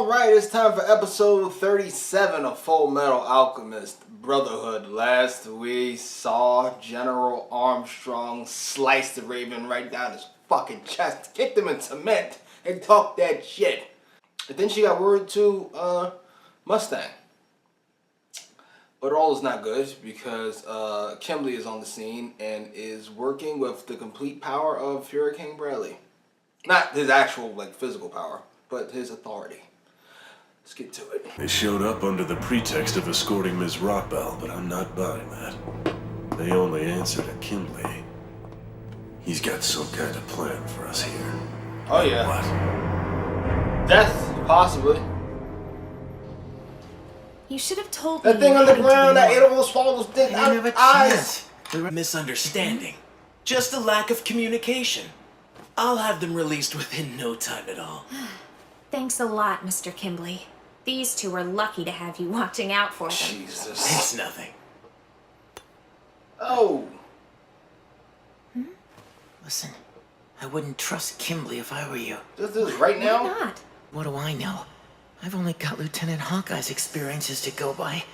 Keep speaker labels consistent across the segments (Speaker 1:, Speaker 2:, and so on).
Speaker 1: Alright, it's time for episode 37 of Full Metal Alchemist Brotherhood. Last we saw General Armstrong slice the Raven right down his fucking chest, kicked him in cement, and talk that shit. And then she got word to Mustang. But all is not good because Kimberly is on the scene and is working with the complete power of Hurricane Bradley. Not his actual physical power, but his authority. Let's get to it.
Speaker 2: They showed up under the pretext of escorting Ms. Rockbell, but I'm not buying that. They only answer to Kimberly. He's got some kind of plan for us here.
Speaker 1: Oh yeah.
Speaker 2: What?
Speaker 1: Death, possibly.
Speaker 3: You should have told me.
Speaker 1: That thing on the ground, that animal swallowed those things out of eyes.
Speaker 4: We were misunderstanding. Just a lack of communication. I'll have them released within no time at all.
Speaker 3: Thanks a lot, Mr. Kimberly. These two are lucky to have you watching out for them.
Speaker 1: Jesus.
Speaker 4: It's nothing.
Speaker 1: Oh.
Speaker 4: Listen, I wouldn't trust Kimberly if I were you.
Speaker 1: This is right now?
Speaker 3: Why not?
Speaker 4: What do I know? I've only got Lieutenant Hawkeye's experiences to go by.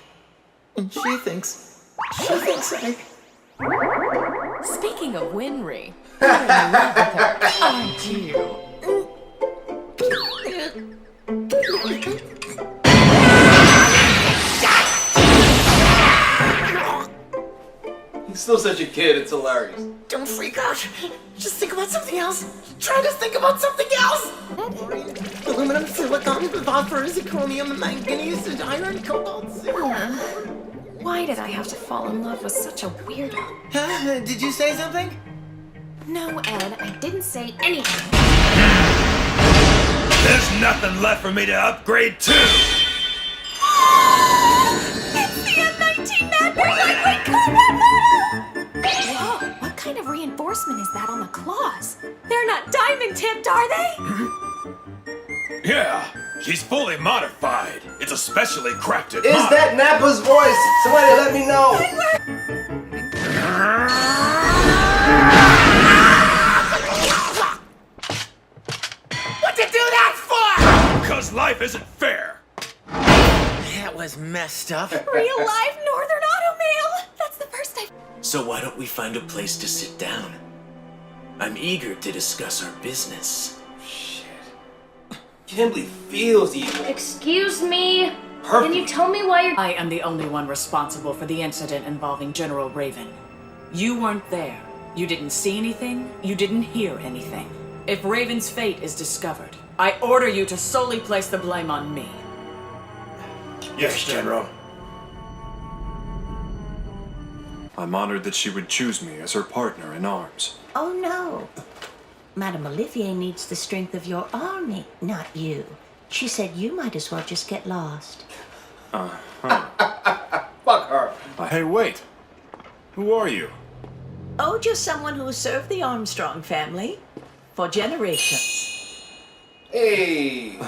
Speaker 4: And she thinks I...
Speaker 5: Speaking of Winry, you're in love with her, aren't you?
Speaker 1: He's still such a kid, it's hilarious.
Speaker 4: Don't freak out. Just think about something else. Try to think about something else. Aluminum, silicon, phosphorus, chromium, manganese, iron, cobalt,
Speaker 3: Why did I have to fall in love with such a weirdo?
Speaker 4: Huh? Did you say something?
Speaker 3: No, Ed, I didn't say anything.
Speaker 2: There's nothing left for me to upgrade to!
Speaker 3: It's the M19 Mapper Lightweight Combat Model! Whoa, what kind of reinforcement is that on the claws? They're not diamond tipped, are they?
Speaker 2: Yeah, she's fully modified. It's a specially crafted
Speaker 1: Is
Speaker 2: model.
Speaker 1: that Nappa's voice? Somebody let me know.
Speaker 4: What'd you do that for?
Speaker 2: Because life isn't fair.
Speaker 4: That was messed up.
Speaker 3: Real live Northern Automail! That's the first I've...
Speaker 4: So why don't we find a place to sit down? I'm eager to discuss our business.
Speaker 1: Shit. Kimberly feels evil.
Speaker 6: Excuse me?
Speaker 1: Perfect.
Speaker 6: Can you tell me why you're...
Speaker 5: I am the only one responsible for the incident involving General Raven. You weren't there. You didn't see anything. You didn't hear anything. If Raven's fate is discovered, I order you to solely place the blame on me.
Speaker 2: Yes, General. I'm honored that she would choose me as her partner in arms.
Speaker 7: Oh no. Madame Olivier needs the strength of your army, not you. She said you might as well just get lost.
Speaker 1: Fuck her.
Speaker 2: Hey, wait. Who are you?
Speaker 7: Oh, just someone who served the Armstrong family for generations.
Speaker 1: Hey.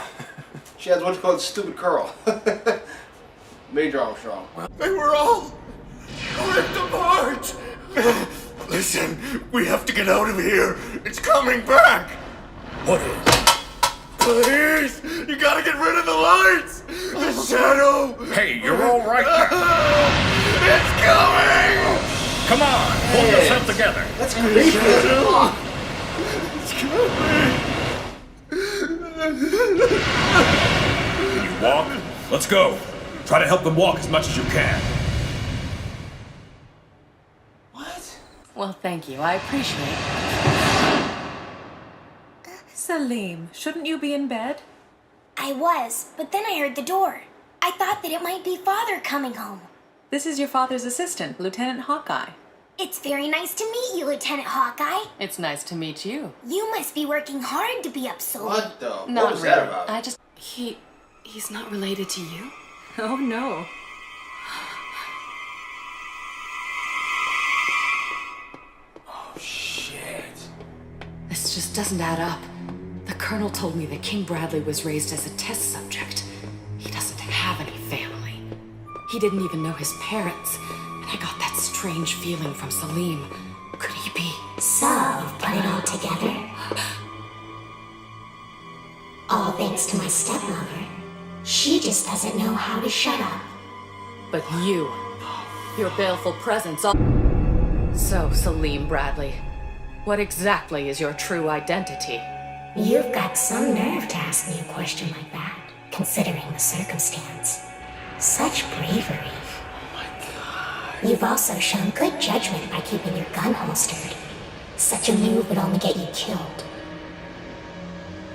Speaker 1: She has what's called stupid curl. Major Armstrong.
Speaker 2: They were all ripped apart. Listen, we have to get out of here. It's coming back. What is? Please, you gotta get rid of the lights. The shadow.
Speaker 8: Hey, you're all right.
Speaker 2: It's coming.
Speaker 8: Come on, pull yourself together.
Speaker 1: That's creepy as fuck.
Speaker 2: It's coming.
Speaker 8: Can you walk? Let's go. Try to help them walk as much as you can.
Speaker 1: What?
Speaker 5: Well, thank you. I appreciate it. Salim, shouldn't you be in bed?
Speaker 6: I was, but then I heard the door. I thought that it might be Father coming home.
Speaker 5: This is your father's assistant, Lieutenant Hawkeye.
Speaker 6: It's very nice to meet you, Lieutenant Hawkeye.
Speaker 5: It's nice to meet you.
Speaker 6: You must be working hard to be up so late.
Speaker 1: What the? What
Speaker 5: Not
Speaker 1: was
Speaker 5: really.
Speaker 1: that about?
Speaker 5: I just... He's not related to you? Oh, no.
Speaker 1: Oh, shit.
Speaker 5: This just doesn't add up. The Colonel told me that King Bradley was raised as a test subject. He doesn't have any family. He didn't even know his parents. And I got that strange feeling from Salim. Could he be?
Speaker 6: So, you've put it all together? All thanks to my stepmother. She just doesn't know how to shut up.
Speaker 5: But you, your baleful presence all... So, Selim Bradley, what exactly is your true identity?
Speaker 6: You've got some nerve to ask me a question like that, considering the circumstance. Such bravery.
Speaker 1: Oh my god.
Speaker 6: You've also shown good judgment by keeping your gun holstered. Such a move would only get you killed.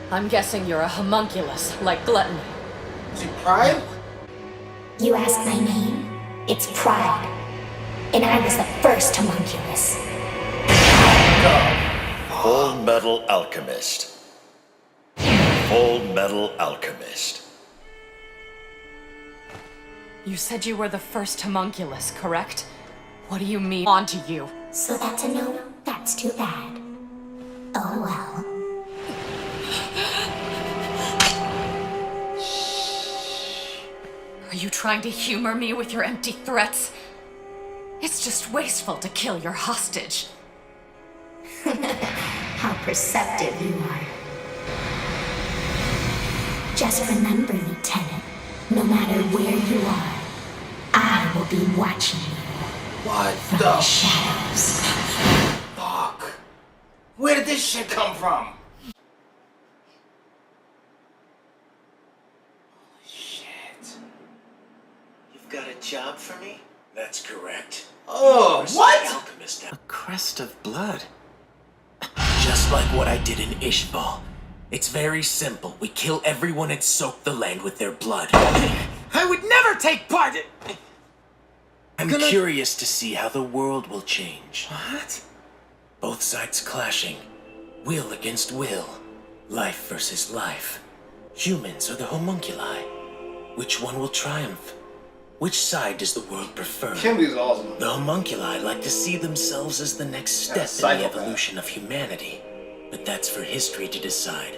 Speaker 5: I'm guessing you're a homunculus, like Gluttony.
Speaker 1: Is he Pride?
Speaker 6: You ask my name, it's Pride. And I was the first homunculus.
Speaker 2: Full Metal Alchemist. Full Metal Alchemist.
Speaker 5: You said you were the first homunculus, correct? What do you mean, onto you?
Speaker 6: So that's a no? That's too bad. Oh well.
Speaker 5: Are you trying to humor me with your empty threats? It's just wasteful to kill your hostage.
Speaker 6: How perceptive you are. Just remember, Lieutenant, no matter where you are, I will be watching you
Speaker 1: What
Speaker 6: from
Speaker 1: the
Speaker 6: the shadows.
Speaker 1: fuck? Where did this shit come from? Holy shit.
Speaker 4: You've got a job for me?
Speaker 2: That's correct.
Speaker 1: Oh,
Speaker 4: Where's
Speaker 1: what?
Speaker 4: the alchemist now? A crest of blood. Just like what I did in Ishbal. It's very simple. We kill everyone and soak the land with their blood.
Speaker 9: I would never take part in...
Speaker 4: I'm curious to see how the world will change.
Speaker 9: What?
Speaker 4: Both sides clashing. Will against will. Life versus life. Humans or the homunculi. Which one will triumph? Which side does the world prefer?
Speaker 1: Kimberly's awesome.
Speaker 4: The homunculi like to see themselves as the next step in the
Speaker 1: psychopath.
Speaker 4: evolution of humanity. But that's for history to decide.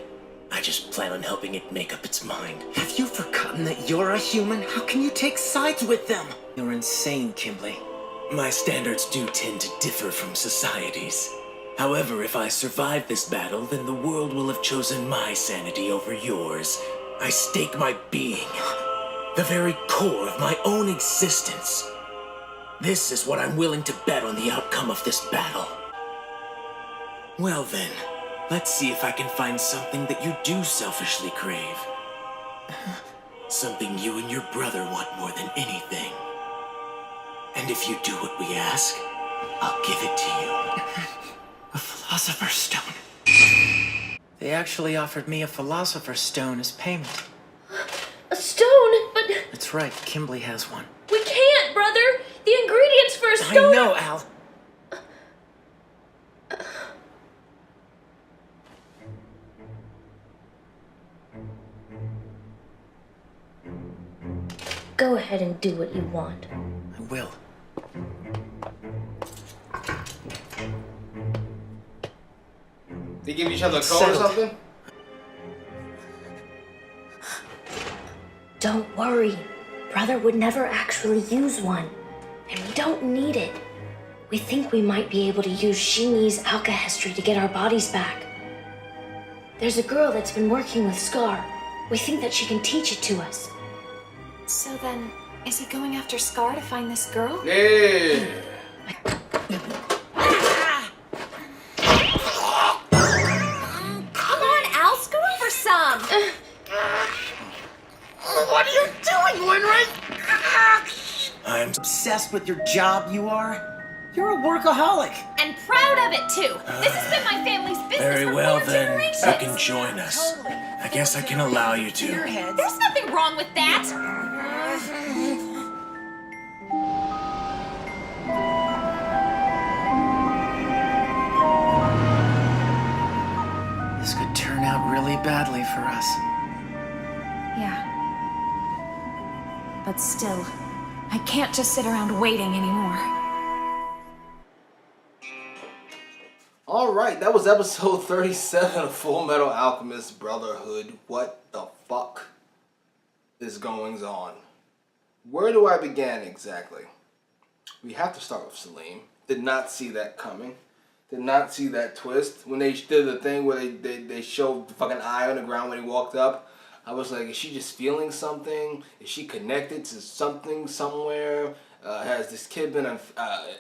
Speaker 4: I just plan on helping it make up its mind.
Speaker 9: Have you forgotten that you're a human? How can you take sides with them? You're insane, Kimberly.
Speaker 4: My standards do tend to differ from society's. However, if I survive this battle, then the world will have chosen my sanity over yours. I stake my being, the very core of my own existence. This is what I'm willing to bet on the outcome of this battle. Well then, let's see if I can find something that you do selfishly crave. Something you and your brother want more than anything. And if you do what we ask, I'll give it to you.
Speaker 9: A Philosopher's Stone. They actually offered me a Philosopher's Stone as payment.
Speaker 3: A stone? But
Speaker 9: That's right, Kimberly has one.
Speaker 3: we can't, brother! The ingredients for a
Speaker 9: I
Speaker 3: stone...
Speaker 9: know, Al.
Speaker 3: Go ahead and do what you want.
Speaker 9: I will.
Speaker 1: They give each other a code or
Speaker 9: Settled.
Speaker 1: something?
Speaker 3: Don't worry. Brother would never actually use one. And we don't need it. We think we might be able to use Shini's alchemy to get our bodies back. There's a girl that's been working with Scar. We think that she can teach it to us.
Speaker 10: So then, is he going after Scar to find this girl?
Speaker 1: Yeah.
Speaker 10: Come on, Al, scoot over some!
Speaker 9: What are you doing, Winry?
Speaker 4: I'm
Speaker 9: Obsessed with your job, you are? You're a workaholic.
Speaker 10: And proud of it, too! This has been my family's business
Speaker 4: very
Speaker 10: for
Speaker 4: well
Speaker 10: 4
Speaker 4: then.
Speaker 10: generations!
Speaker 4: You can join us. I guess I can allow you to.
Speaker 10: There's nothing wrong with that!
Speaker 9: This could turn out really badly for us.
Speaker 10: Yeah. But still, I can't just sit around waiting anymore.
Speaker 1: Alright, that was episode 37 of Full Metal Alchemist Brotherhood. What the fuck is going on? Where do I begin exactly? We have to start with Selim. Did not see that coming. Did not see that twist. When they did the thing where they showed the fucking eye on the ground when he walked up, I was like, is she just feeling something? Is she connected to something somewhere? Has this kid been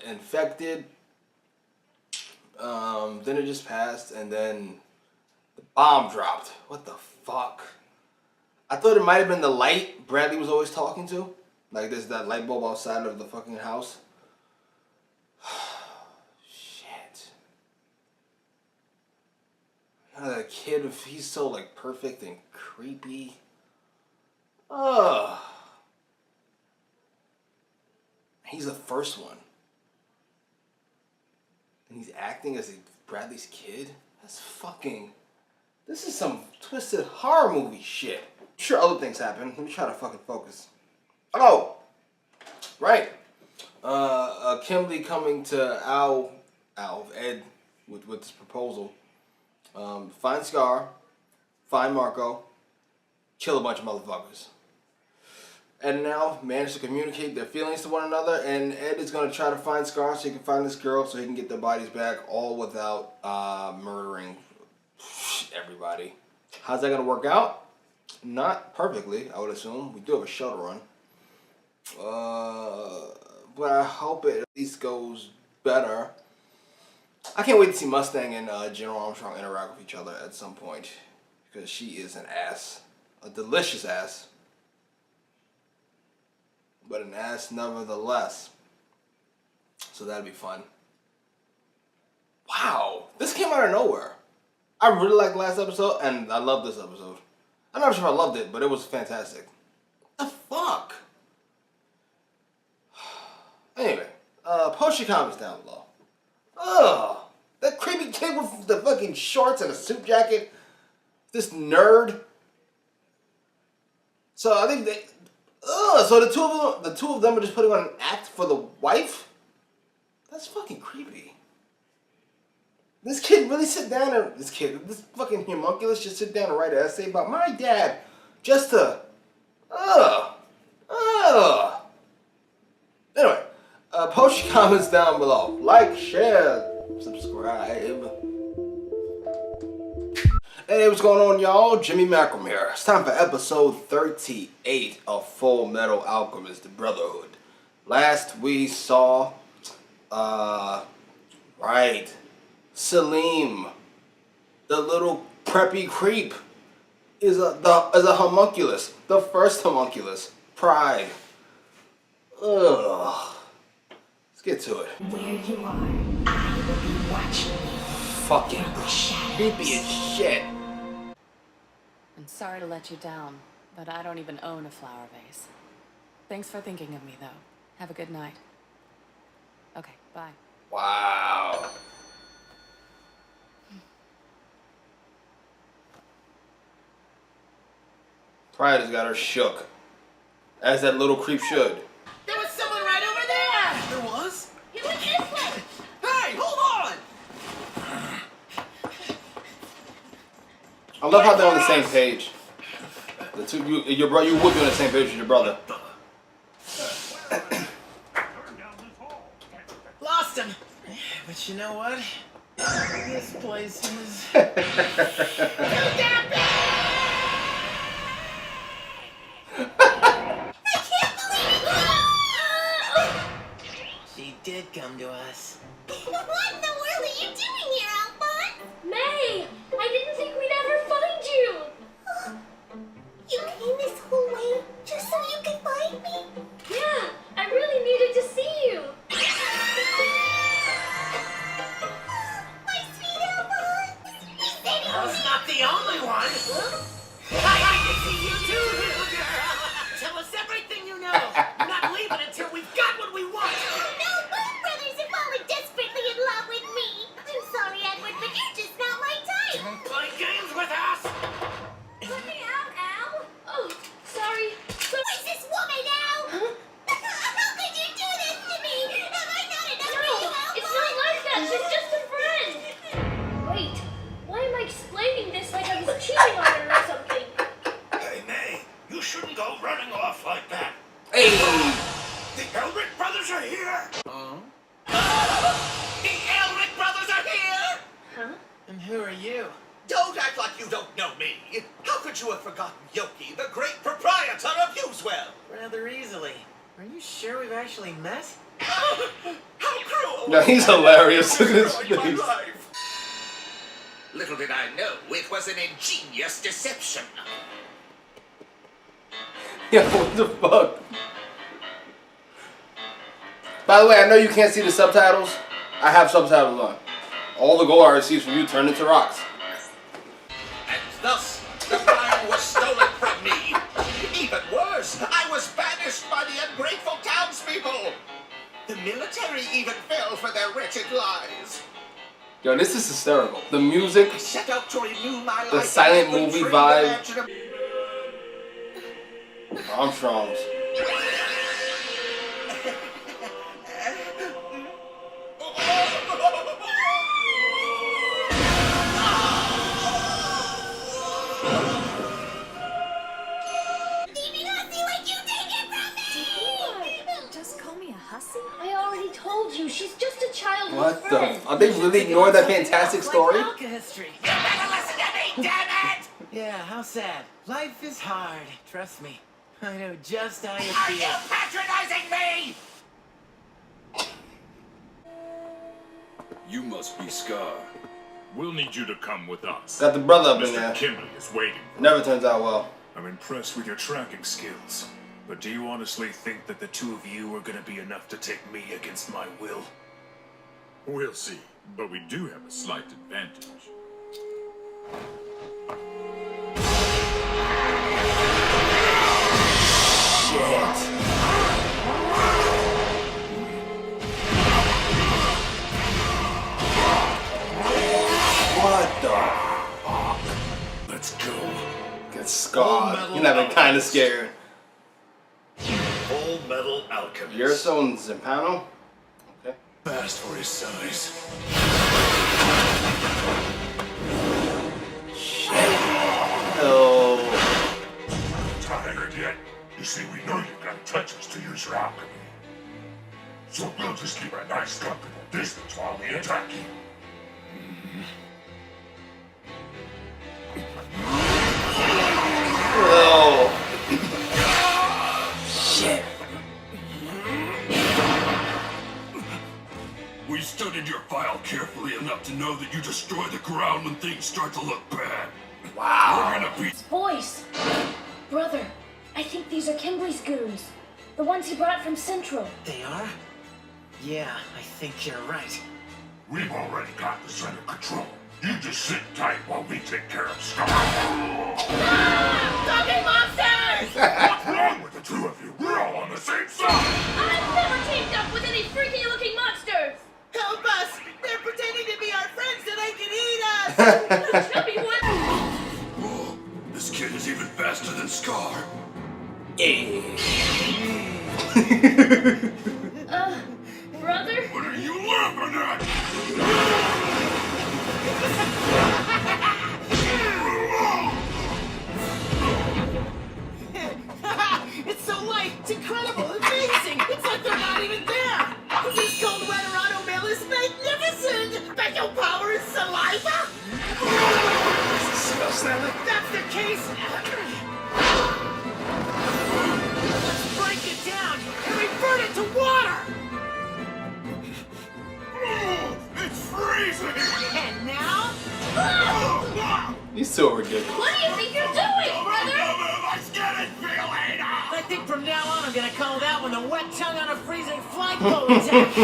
Speaker 1: infected? Then it just passed, and then the bomb dropped. What the fuck? I thought it might have been the light Bradley was always talking to. Like, there's that light bulb outside of the fucking house. Shit. That kid, he's so, like, perfect and creepy. Ugh. He's the first one. And he's acting as Bradley's kid? That's fucking... This is some twisted horror movie shit. I'm sure other things happen. Let me try to fucking focus. Oh! Right. Kimberly coming to Ed with this proposal. Find Scar, find Marco, kill a bunch of motherfuckers. Ed and Al manage to communicate their feelings to one another, and Ed is going to try to find Scar so he can find this girl so he can get their bodies back, all without murdering everybody. How's that going to work out? Not perfectly, I would assume. We do have a shuttle run. But I hope it at least goes better. I can't wait to see Mustang and General Armstrong interact with each other at some point, because she is an ass. A delicious ass. But an ass nevertheless. So that'll be fun. Wow, this came out of nowhere. I really liked the last episode, and I love this episode. I'm not sure if I loved it, but it was fantastic. What the fuck? Anyway, post your comments down below. Ugh, that creepy kid with the fucking shorts and a suit jacket. This nerd. So I think they... so the two of them are just putting on an act for the wife? That's fucking creepy. This kid really sit down and... This fucking homunculus just sit down and write an essay about my dad. Just to... Anyway, post your comments down below. Like, share, subscribe. Hey, what's going on, y'all? Jimmy Macram here. It's time for episode 38 of Full Metal Alchemist, the Brotherhood. Last we saw, Salim, the little preppy creep, is a homunculus. The first homunculus. Pride. Ugh. Let's get to it.
Speaker 6: Where you are, I will be watching you.
Speaker 1: Fucking creepy as shit.
Speaker 5: I'm sorry to let you down, but I don't even own a flower vase. Thanks for thinking of me, though. Have a good night. Okay, bye.
Speaker 1: Wow. Pride has got her shook. As that little creep should.
Speaker 9: There was someone right over there! There was?
Speaker 10: He went this way!
Speaker 9: Hey, hold on!
Speaker 1: I love how they're on the same page. The two, you would be on the same page with your brother.
Speaker 9: Lost him! But you know what? This place is... She did come to us.
Speaker 10: What in the world are you doing here, Alphonse? May! I didn't think we'd ever find you!
Speaker 6: You came this whole way just so you could find me?
Speaker 10: Yeah, I really needed to see you!
Speaker 6: My sweet Alphonse!
Speaker 9: I was not the only one! I like to see you too, little girl! Tell us everything you know! We're not leaving until we've got what we want!
Speaker 6: No, both brothers have fallen desperately in love with me. I'm sorry, Edward, but you're just not my type.
Speaker 9: Don't play games with us!
Speaker 10: Let me out, Al! Oh, sorry.
Speaker 6: Where's this woman, Al? How could you do this to me? Have I not enough for you, Alphonse?
Speaker 10: It's not like that. She's just a friend. Wait, why am I explaining this like I was cheating on her or something?
Speaker 2: Hey, May, you shouldn't go running off like that.
Speaker 1: Hey!
Speaker 2: The Elric brothers are here!
Speaker 9: The Elric brothers are here!
Speaker 10: Huh?
Speaker 9: And who are you? Don't act like you don't know me. How could you have forgotten Yoki, the great proprietor of Usewell?
Speaker 11: Rather easily. Are you sure we've actually met?
Speaker 9: How cruel!
Speaker 1: No, he's hilarious. Look at his
Speaker 9: Destroyed my
Speaker 1: face.
Speaker 9: life. Little did I know, it was an ingenious deception.
Speaker 1: Yeah, what the fuck? By the way, I know you can't see the subtitles. I have subtitles on. All the gold I received from you turned into rocks.
Speaker 9: And thus, the mine was stolen from me. Even worse, I was banished by the ungrateful townspeople. The military even fell for their wretched lies.
Speaker 1: Yo, this is hysterical. The music,
Speaker 9: I set out to renew my
Speaker 1: the
Speaker 9: life.
Speaker 1: silent
Speaker 9: and
Speaker 1: movie
Speaker 9: free the
Speaker 1: vibe.
Speaker 9: mansion of-
Speaker 1: Armstrongs.
Speaker 10: Just call me a hussy? I already told you, she's just a childhood
Speaker 1: What the?
Speaker 10: friend.
Speaker 1: Are they really ignoring that fantastic story?
Speaker 11: Like history.
Speaker 9: You better listen to me, damn it!
Speaker 11: Yeah, how sad. Life is hard. Trust me. I know just how you
Speaker 9: Are
Speaker 11: feel.
Speaker 9: you patronizing me?
Speaker 8: You must be Scar.
Speaker 12: We'll need you to come with us.
Speaker 1: Got the brother up in
Speaker 12: Mr.
Speaker 1: there.
Speaker 12: Kimberly is waiting.
Speaker 1: Never turns out well.
Speaker 12: I'm impressed with your tracking skills. But do you honestly think that the two of you are gonna be enough to take me against my will? We'll see. But we do have a slight advantage.
Speaker 1: What the fuck?
Speaker 12: Let's go.
Speaker 1: Get scarred. You're not even kind of scared.
Speaker 8: Full Metal Alchemist.
Speaker 1: You're so in Zampano? Okay.
Speaker 12: Fast for his size.
Speaker 1: No.
Speaker 12: Tired yet? You see, we know you've got touches to use your alchemy. So we'll just keep a nice comfortable distance while we attack you.
Speaker 1: No. Shit.
Speaker 12: We studied your file carefully enough to know that you destroy the ground when things start to look bad.
Speaker 1: Wow.
Speaker 12: We're gonna beat.
Speaker 10: Voice! Brother, I think these are Kimberly's goons. The ones he brought from Central.
Speaker 11: They are? Yeah, I think you're right.
Speaker 12: We've already got this under control. You just sit tight while we take care of Scar.
Speaker 9: Talking monsters!
Speaker 12: What's wrong with the two of you? We're all on the same side.
Speaker 10: I've never teamed up with any freaky looking monsters!
Speaker 9: Help us! They're pretending to be our friends so they can eat us!
Speaker 10: Chubby one!
Speaker 12: Whoa, this kid is even faster than Scar.
Speaker 10: Brother?
Speaker 12: What are you laughing at?
Speaker 11: It's so light! It's incredible! Amazing! It's like they're not even there! This cold Weatherado mail is magnificent!
Speaker 9: But your power is saliva?
Speaker 11: If that's the case, let's break it down and revert it to water!
Speaker 12: It's freezing!
Speaker 11: And now?
Speaker 1: He's so ridiculous.
Speaker 10: What do you think you're doing, brother?
Speaker 12: Let's get it, Felina!
Speaker 11: I think from now on I'm gonna call that one the wet tongue on a freezing flagpole attack!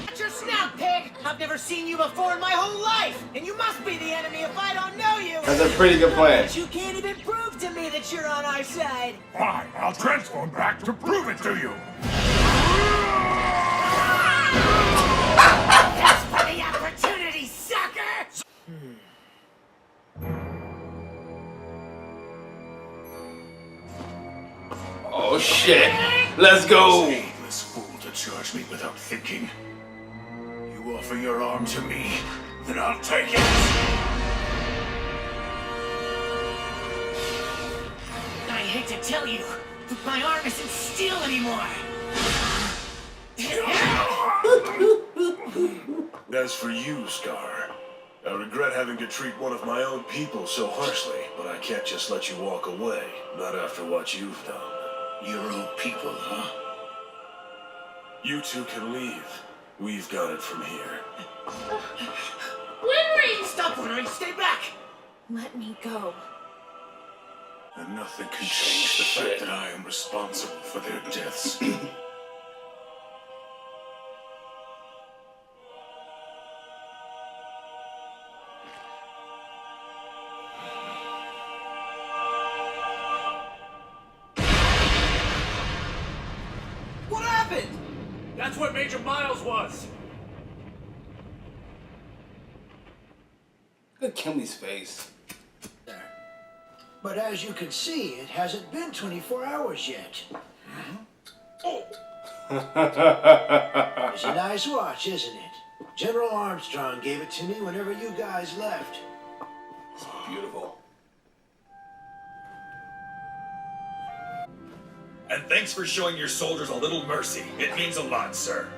Speaker 11: Watch your snout, pig! I've never seen you before in my whole life! And you must be the enemy if I don't know you!
Speaker 1: That's a pretty good plan.
Speaker 11: But you can't even prove to me that you're on our side!
Speaker 12: Fine, I'll transform back to prove it to you.
Speaker 9: Thanks for the opportunity, sucker!
Speaker 1: Oh shit. Let's go.
Speaker 12: This fool to charge me without thinking. You offer your arm to me, then I'll take it.
Speaker 11: I hate to tell you, but my arm isn't steel anymore!
Speaker 12: As for you, Scar,
Speaker 2: I regret having to treat one of my own people so harshly, but I can't just let you walk away. Not after what you've done.
Speaker 9: Your own people, huh?
Speaker 2: You two can leave. We've got it from here.
Speaker 10: Winry!
Speaker 11: Stop, Winry! Stay back!
Speaker 5: Let me go.
Speaker 2: And nothing can change the fact that I am responsible for their deaths.
Speaker 11: What happened?
Speaker 8: That's what Major Miles was.
Speaker 1: Look at Kimley's face.
Speaker 13: But as you can see, it hasn't been 24 hours yet. It's a nice watch, isn't it? General Armstrong gave it to me whenever you guys left.
Speaker 1: It's beautiful.
Speaker 8: And thanks for showing your soldiers a little mercy. It means a lot, sir.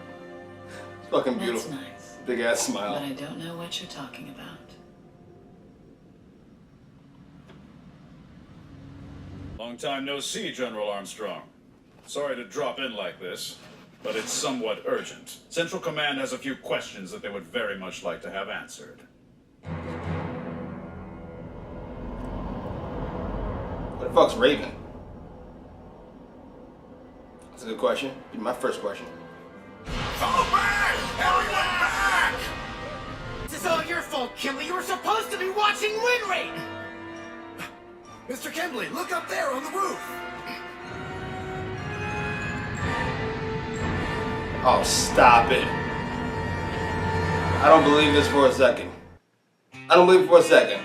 Speaker 1: It's fucking beautiful.
Speaker 5: That's nice.
Speaker 1: Big ass smile.
Speaker 5: But I don't know what you're talking about.
Speaker 12: Long time no see, General Armstrong. Sorry to drop in like this, but it's somewhat urgent. Central Command has a few questions that they would very much like to have answered.
Speaker 1: What the fuck's Raven? That's a good question. Be my first question.
Speaker 9: Fall back! Everyone back!
Speaker 11: This is all your fault, Kimley. You were supposed to be watching Winry!
Speaker 2: Mr. Kimley, look up there on the roof!
Speaker 1: Oh, stop it. I don't believe this for a second. I don't believe it for a second.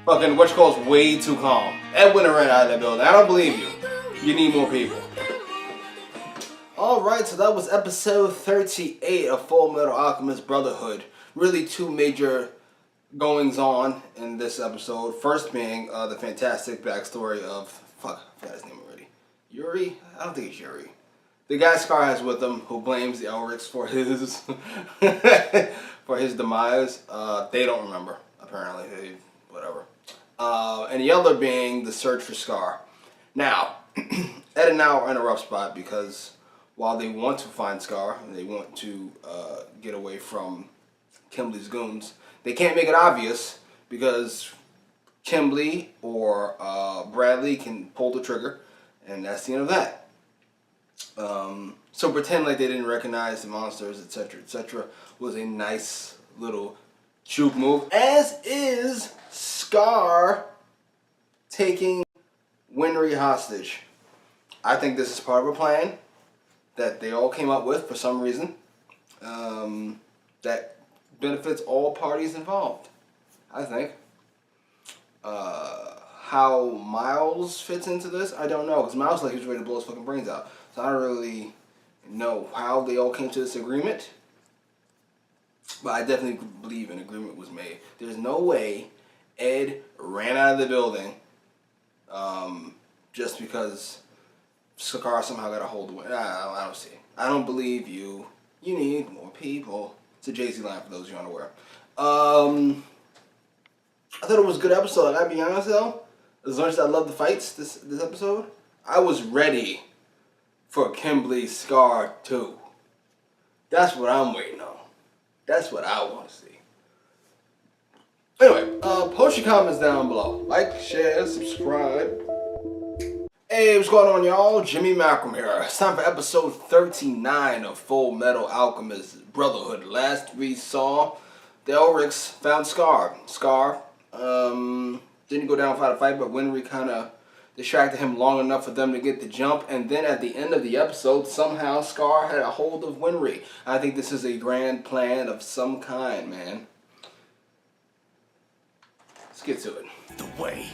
Speaker 1: Fucking what's way too calm. Edwin ran out of that building. I don't believe you. You need more people. Alright, so that was episode 38 of Full Metal Alchemist Brotherhood. Really two major goings on in this episode. First being the fantastic backstory of, fuck, I forgot his name already. Yuri? I don't think it's Yuri. The guy Scar has with him who blames the Elrics for his for his demise. They don't remember, apparently. Whatever. And the other being the search for Scar. Now, Ed and now are in a rough spot because while they want to find Scar and they want to get away from Kimley's goons, they can't make it obvious because Kimley or Bradley can pull the trigger, and that's the end of that. So pretend like they didn't recognize the monsters, etc., was a nice little juke move. As is Scar taking Winry hostage. I think this is part of a plan that they all came up with for some reason that benefits all parties involved, I think. How Miles fits into this, I don't know, because Miles like he was ready to blow his fucking brains out. So I don't really know how they all came to this agreement, but I definitely believe an agreement was made. There's no way Ed ran out of the building just because Scar somehow got a hold of it. I don't see it. I don't believe you. You need more people. It's a Jay-Z line for those of you unaware. I thought it was a good episode. I gotta be honest though. As much as I love the fights this episode, I was ready for Kimley Scar 2. That's what I'm waiting on. That's what I want to see. Anyway, post your comments down below. Like, share, subscribe. Hey, what's going on, y'all? Jimmy Malcolm here. It's time for episode 39 of Full Metal Alchemist Brotherhood. Last we saw, the Elrics found Scar. Scar didn't go down and fight a fight, but Winry kind of distracted him long enough for them to get the jump. And then at the end of the episode, somehow Scar had a hold of Winry. I think this is a grand plan of some kind, man. Let's get to it.
Speaker 2: The way.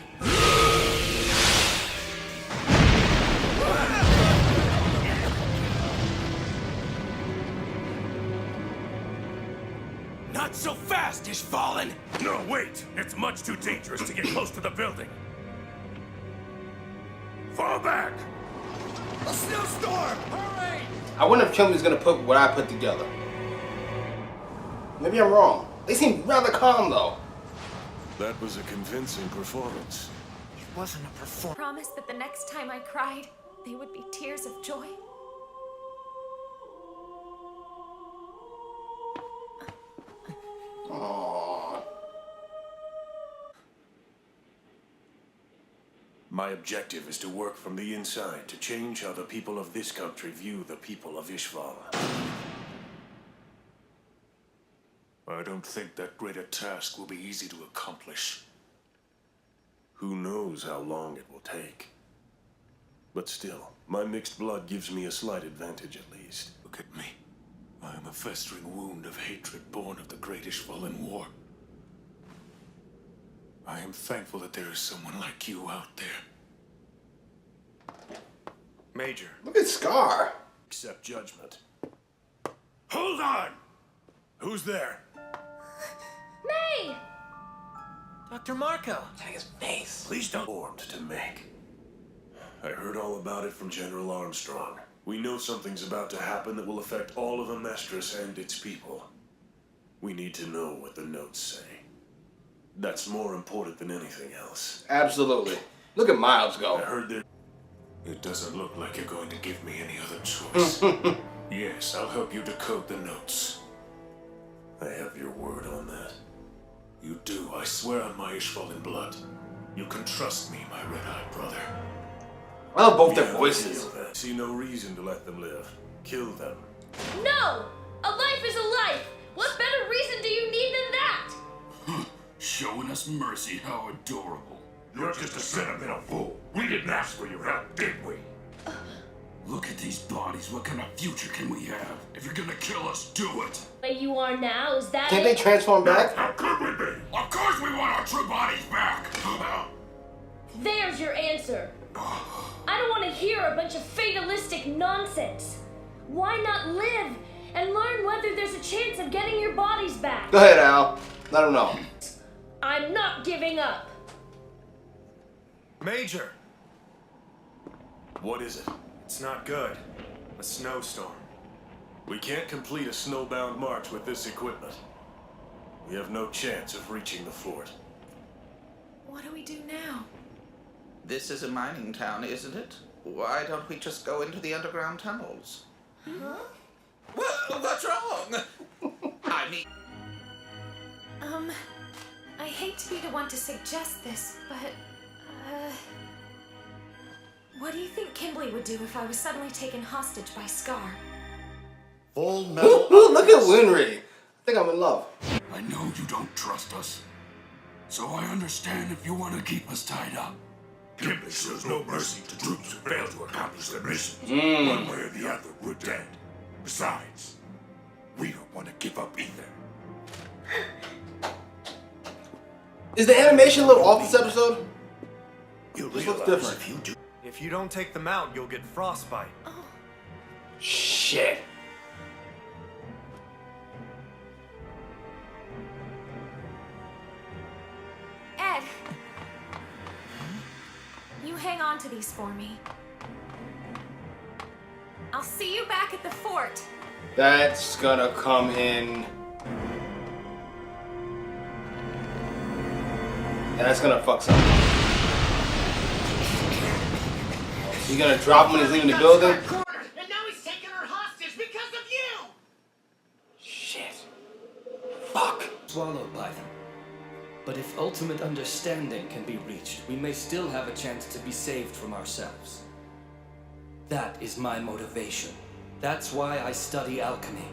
Speaker 8: Not so fast, Ishvallen! No, wait! It's much too dangerous to get close to the building. Fall back!
Speaker 2: A snowstorm! Hurry!
Speaker 1: I wonder if Kimley's gonna put what I put together. Maybe I'm wrong. They seem rather calm though.
Speaker 2: That was a convincing performance.
Speaker 11: It wasn't a performance.
Speaker 5: Promised that the next time I cried, they would be tears of joy.
Speaker 1: Aww.
Speaker 2: My objective is to work from the inside to change how the people of this country view the people of Ishval. I don't think that greater task will be easy to accomplish. Who knows how long it will take. But still, my mixed blood gives me a slight advantage at least. Look at me. I am a festering wound of hatred born of the Great Ishvalan War. I am thankful that there is someone like you out there. Major.
Speaker 1: Look at Scar.
Speaker 2: Accept judgment. Hold on! Who's there?
Speaker 10: May!
Speaker 11: Dr. Marco.
Speaker 1: Take his face.
Speaker 2: Please don't formed to make. I heard all about it from General Armstrong. We know something's about to happen that will affect all of Amestris and its people. We need to know what the notes say. That's more important than anything else.
Speaker 1: Absolutely. Look at Miles go.
Speaker 2: I heard that. It doesn't look like you're going to give me any other choice. Yes, I'll help you decode the notes. I have your word on that. You do, I swear on my Ishvalan blood. You can trust me, my red-eyed brother.
Speaker 1: I love both their voices.
Speaker 2: See no reason to let them live. Kill them.
Speaker 10: No! A life is a life! What better reason do you need than that?
Speaker 8: Showing us mercy, how adorable.
Speaker 12: You're just a sentimental fool. We didn't ask for your help, did we?
Speaker 8: Look at these bodies. What kind of future can we have? If you're gonna kill us, do it.
Speaker 10: Way you are now, is that
Speaker 1: Can't they
Speaker 10: it?
Speaker 1: transform back?
Speaker 12: How could we be?
Speaker 8: Of course we want our true bodies back.
Speaker 10: There's your answer. I don't want to hear a bunch of fatalistic nonsense. Why not live and learn whether there's a chance of getting your bodies back?
Speaker 1: Go ahead, Al. Let him know.
Speaker 10: I'm not giving up.
Speaker 14: Major!
Speaker 2: What is it?
Speaker 14: It's not good. A snowstorm.
Speaker 2: We can't complete a snowbound march with this equipment. We have no chance of reaching the fort.
Speaker 5: What do we do now?
Speaker 9: This is a mining town, isn't it? Why don't we just go into the underground tunnels?
Speaker 10: Huh?
Speaker 9: Well, what's wrong? I mean...
Speaker 5: I hate to be the one to suggest this, but, what do you think Kimberly would do if I was suddenly taken hostage by Scar?
Speaker 13: Full Metal.
Speaker 1: Look at Winry. I think I'm in love.
Speaker 8: I know you don't trust us. So I understand if you want to keep us tied up.
Speaker 12: Kimberly shows no mercy to troops who fail to accomplish their missions. One way or the other, we're dead. Besides, we don't want to give up either.
Speaker 1: Is the animation a little off this episode?
Speaker 13: This
Speaker 1: looks different.
Speaker 14: If you don't take them out, you'll get frostbite.
Speaker 1: Shit.
Speaker 5: Ed! You hang on to these for me. I'll see you back at the fort.
Speaker 1: That's gonna come in. And that's gonna fuck something. You gonna drop him when he's leaving the building?
Speaker 11: And now he's taking her hostage because of you!
Speaker 1: Shit. Fuck.
Speaker 15: Swallowed by them. But if ultimate understanding can be reached, we may still have a chance to be saved from ourselves. That is my motivation. That's why I study alchemy.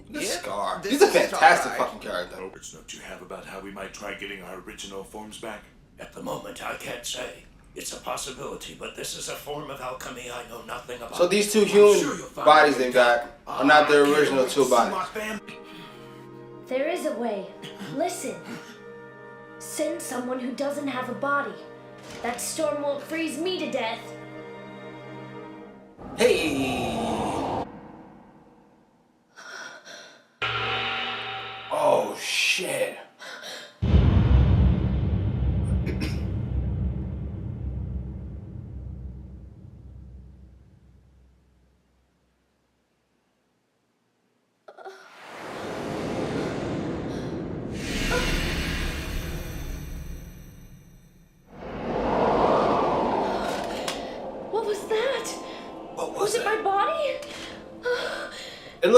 Speaker 1: The Scar. He's a fantastic fucking character.
Speaker 12: Robert's note you have about how we might try getting our original forms back?
Speaker 16: At the moment, I can't say. It's a possibility, but this is a form of alchemy I know nothing about.
Speaker 1: So these two human bodies they've got are not their original two bodies.
Speaker 10: There is a way. Listen. Send someone who doesn't have a body. That storm won't freeze me to death.
Speaker 1: Hey! Oh shit.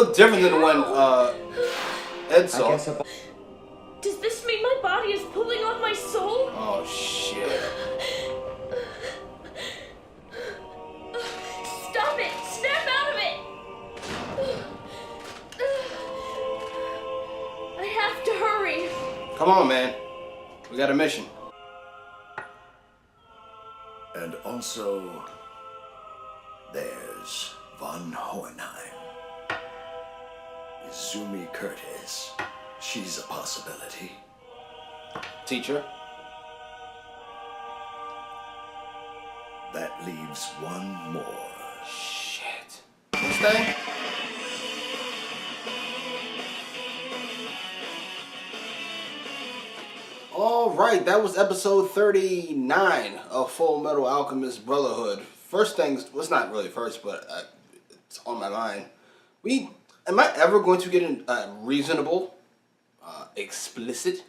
Speaker 1: looked different than when Ed saw.
Speaker 10: Does this mean my body is pulling on my soul?
Speaker 1: Oh shit.
Speaker 10: Stop it! Snap out of it! I have to hurry.
Speaker 1: Come on, man. We got a mission.
Speaker 2: And also, there's von Hohenheim. Izumi Curtis. She's a possibility.
Speaker 1: Teacher?
Speaker 2: That leaves one more.
Speaker 1: Shit. This thing? Alright, that was episode 39 of Full Metal Alchemist Brotherhood. First things, well, it's not really first, but it's on my mind. Am I ever going to get a reasonable, explicit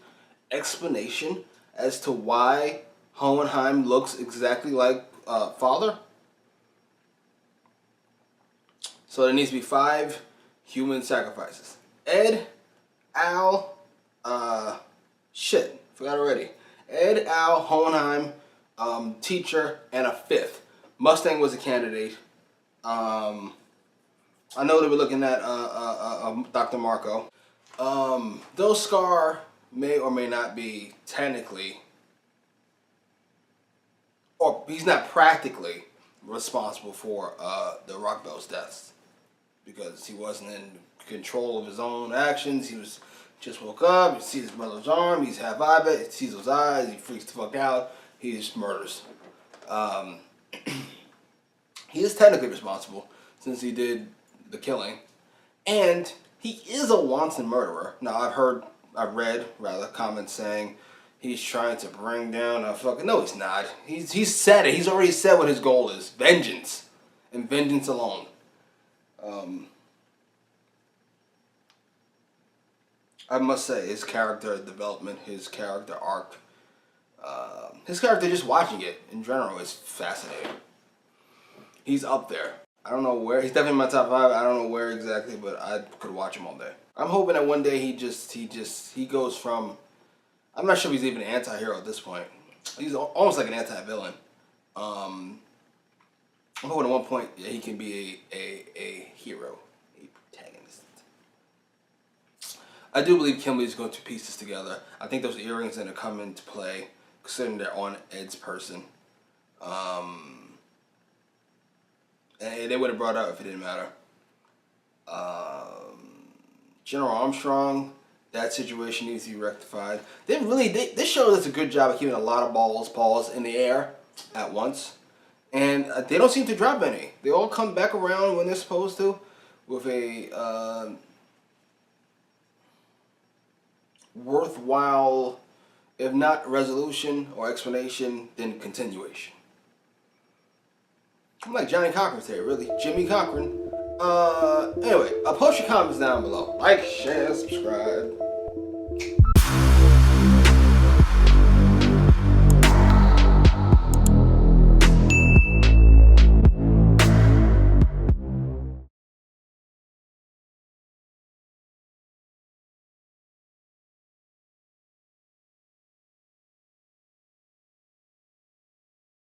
Speaker 1: explanation as to why Hohenheim looks exactly like Father? So there needs to be 5 human sacrifices. Ed, Al, forgot already. Ed, Al, Hohenheim, Teacher, and a 5th. Mustang was a candidate. I know they were looking at Dr. Marco. Though Scar may or may not be technically, or he's not practically responsible for the Rockbell's deaths, because he wasn't in control of his own actions. He was just woke up, he sees his brother's arm, he's half eyed, he sees those eyes, he freaks the fuck out, he just murders. He is technically responsible since he did the killing, and he is a wanton murderer. Now I've read comments saying he's trying to bring down a fucking, no he's not. He's said it, he's already said what his goal is, vengeance, and vengeance alone. I must say, his character development, his character arc, his character just watching it in general is fascinating. He's up there. I don't know where, he's definitely in my top 5, I don't know where exactly, but I could watch him all day. I'm hoping that one day he goes from, I'm not sure if he's even an anti-hero at this point. He's almost like an anti-villain. I'm hoping at one point he can be a hero, a protagonist. I do believe Kimberly's going to piece this together. I think those earrings are going to come into play, considering they're on Ed's person. And they would have brought it up if it didn't matter. General Armstrong, that situation needs to be rectified. This show does a good job of keeping a lot of balls in the air at once. And they don't seem to drop any. They all come back around when they're supposed to with a worthwhile, if not resolution or explanation, then continuation. I'm like Johnny Cochran today, really. Jimmy Cochran. Anyway, post your comments down below. Like, share, subscribe.